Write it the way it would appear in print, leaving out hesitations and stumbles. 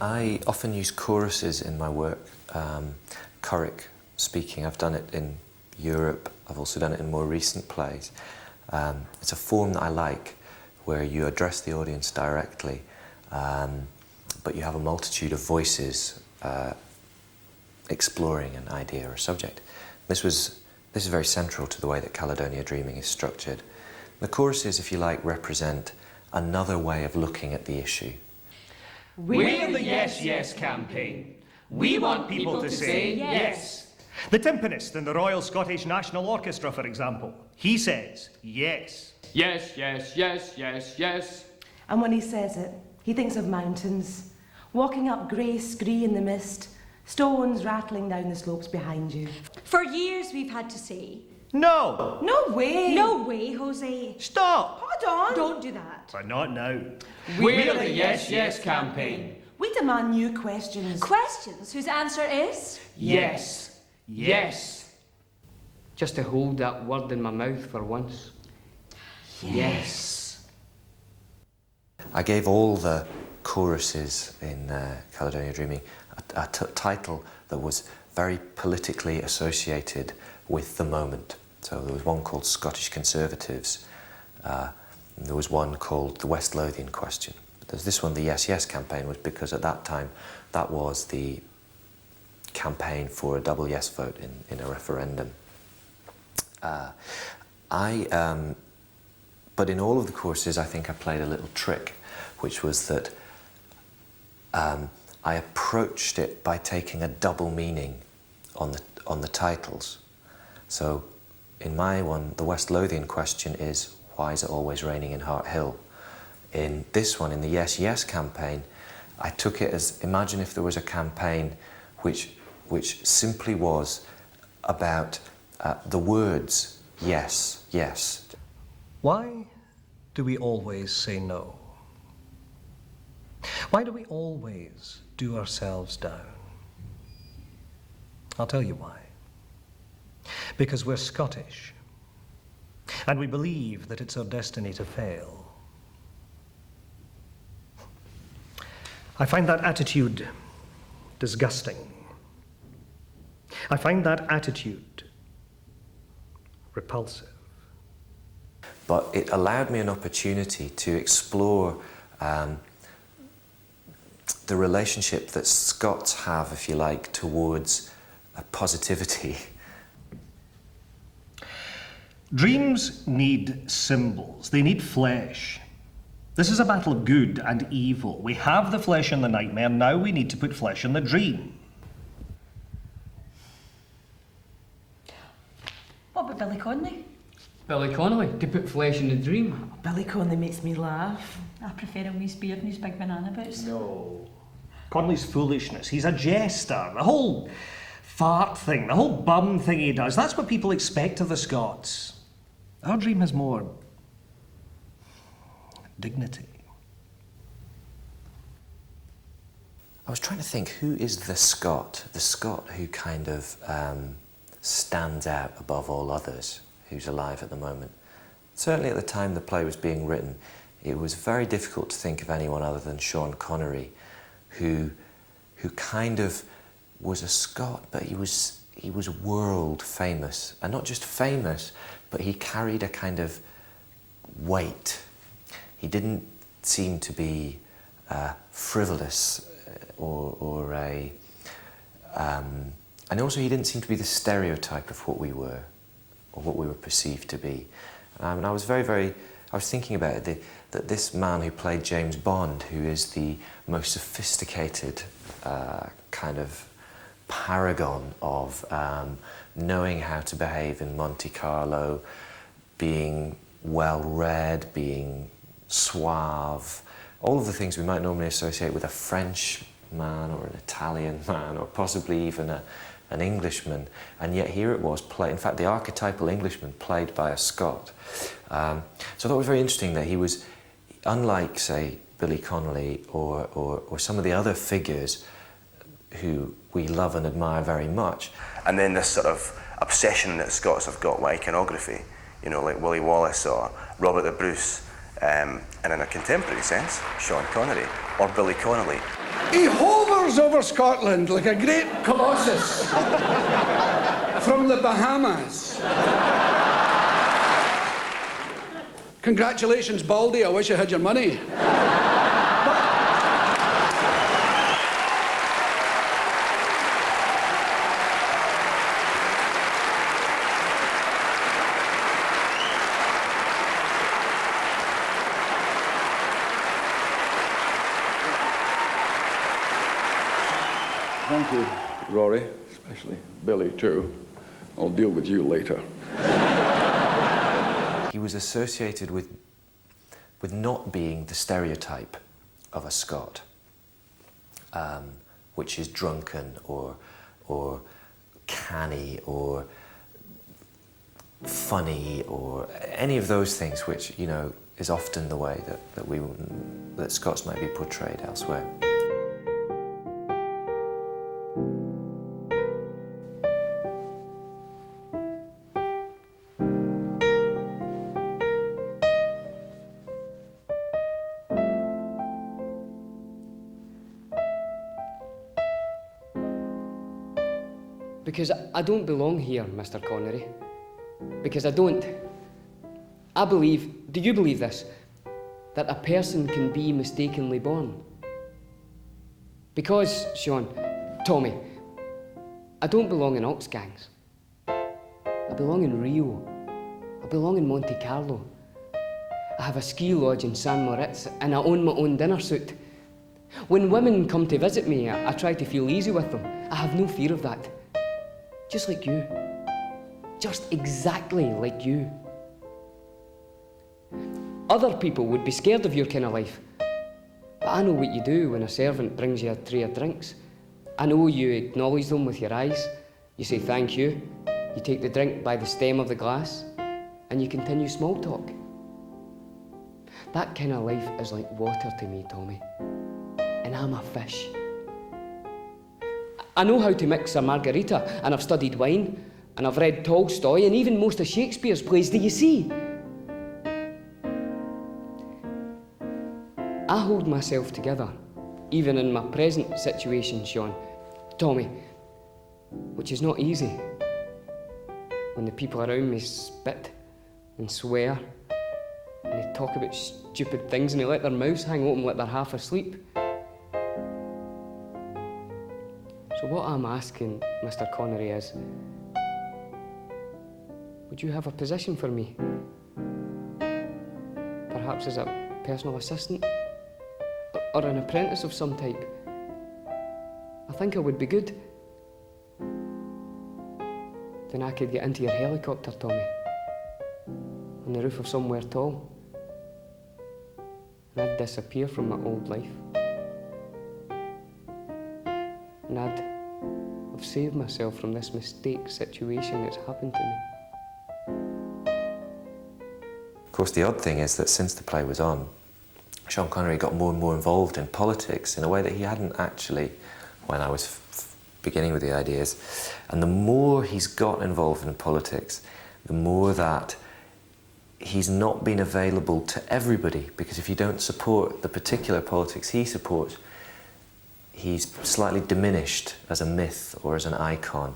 I often use choruses in my work, choric speaking. I've done it in Europe, I've also done it in more recent plays. It's a form that I like, where you address the audience directly, but you have a multitude of voices exploring an idea or subject. This is very central to the way that Caledonia Dreaming is structured. The choruses, if you like, represent another way of looking at the issue. We're the Yes Yes campaign. We want people to say yes. The timpanist in the Royal Scottish National Orchestra, for example, he says yes. Yes, yes, yes, yes, yes. And when he says it, he thinks of mountains, walking up grey scree in the mist, stones rattling down the slopes behind you. For years we've had to say, No! No way! no way, Jose. Stop! Hold on! Don't do that. But not now. We're the Yes Yes campaign. We demand new questions. Questions whose answer is? Yes, yes. Just to hold that word in my mouth for once. Yes. I gave all the choruses in Caledonia Dreaming a title that was very politically associated with the moment. So there was one called Scottish Conservatives, and there was one called the West Lothian Question. But there's this one, the Yes Yes campaign, was because at that time that was the campaign for a double yes vote in a referendum. But in all of the courses, I think I played a little trick, which was that I approached it by taking a double meaning on the titles. So in my one, the West Lothian Question is, why is it always raining in Hart Hill? In this one, in the Yes Yes campaign, I took it as, imagine if there was a campaign which simply was about the words yes, yes. Why do we always say no? Why do we always do ourselves down? I'll tell you why. Because we're Scottish, and we believe that it's our destiny to fail. I find that attitude disgusting. I find that attitude repulsive. But it allowed me an opportunity to explore the relationship that Scots have, if you like, towards positivity. Dreams need symbols. They need flesh. This is a battle of good and evil. We have the flesh in the nightmare, now we need to put flesh in the dream. What about Billy Connolly? Billy Connolly, to put flesh in the dream. Billy Connolly makes me laugh. I prefer him with his beard and his big banana boots. No. Connolly's foolishness. He's a jester. The whole fart thing, the whole bum thing he does, that's what people expect of the Scots. Our dream has more dignity. I was trying to think, who is the Scot who kind of stands out above all others, who's alive at the moment? Certainly at the time the play was being written, it was very difficult to think of anyone other than Sean Connery, who kind of was a Scot, but he was world famous, and not just famous, but he carried a kind of weight. He didn't seem to be frivolous and also he didn't seem to be the stereotype of what we were, or what we were perceived to be. And I was I was thinking about it, that this man who played James Bond, who is the most sophisticated kind of paragon of knowing how to behave in Monte Carlo, being well-read, being suave, all of the things we might normally associate with a French man or an Italian man or possibly even an Englishman, and yet here it was played, in fact the archetypal Englishman played by a Scot. So I thought it was very interesting that he was, unlike say Billy Connolly or some of the other figures who we love and admire very much. And then this sort of obsession that Scots have got with iconography, you know, like Willie Wallace or Robert the Bruce, and in a contemporary sense, Sean Connery or Billy Connolly. He hovers over Scotland like a great colossus from the Bahamas. Congratulations, Baldy. I wish I had your money. Thank you, Rory, especially Billy, too. I'll deal with you later. He was associated with not being the stereotype of a Scot, which is drunken or canny or funny or any of those things, which, you know, is often the way that Scots might be portrayed elsewhere. Because I don't belong here, Mr. Connery. Because I don't. I believe, do you believe this? That a person can be mistakenly born. Because, Sean, Tommy, I don't belong in ox gangs. I belong in Rio. I belong in Monte Carlo. I have a ski lodge in San Moritz and I own my own dinner suit. When women come to visit me, I try to feel easy with them. I have no fear of that. Just like you. Just exactly like you. Other people would be scared of your kind of life. But I know what you do when a servant brings you a tray of drinks. I know you acknowledge them with your eyes. You say thank you. You take the drink by the stem of the glass. And you continue small talk. That kind of life is like water to me, Tommy. And I'm a fish. I know how to mix a margarita, and I've studied wine, and I've read Tolstoy, and even most of Shakespeare's plays, do you see? I hold myself together, even in my present situation, Sean. Tommy, which is not easy. When the people around me spit and swear, and they talk about stupid things, and they let their mouths hang open like they're half asleep. So what I'm asking, Mr. Connery, is, would you have a position for me? Perhaps as a personal assistant? Or an apprentice of some type? I think I would be good. Then I could get into your helicopter, Tommy, on the roof of somewhere tall. And I'd disappear from my old life. And I'd have saved myself from this mistake situation that's happened to me. Of course, the odd thing is that since the play was on, Sean Connery got more and more involved in politics in a way that he hadn't actually when I was beginning with the ideas. And the more he's got involved in politics, the more that he's not been available to everybody, because if you don't support the particular politics he supports, he's slightly diminished as a myth or as an icon.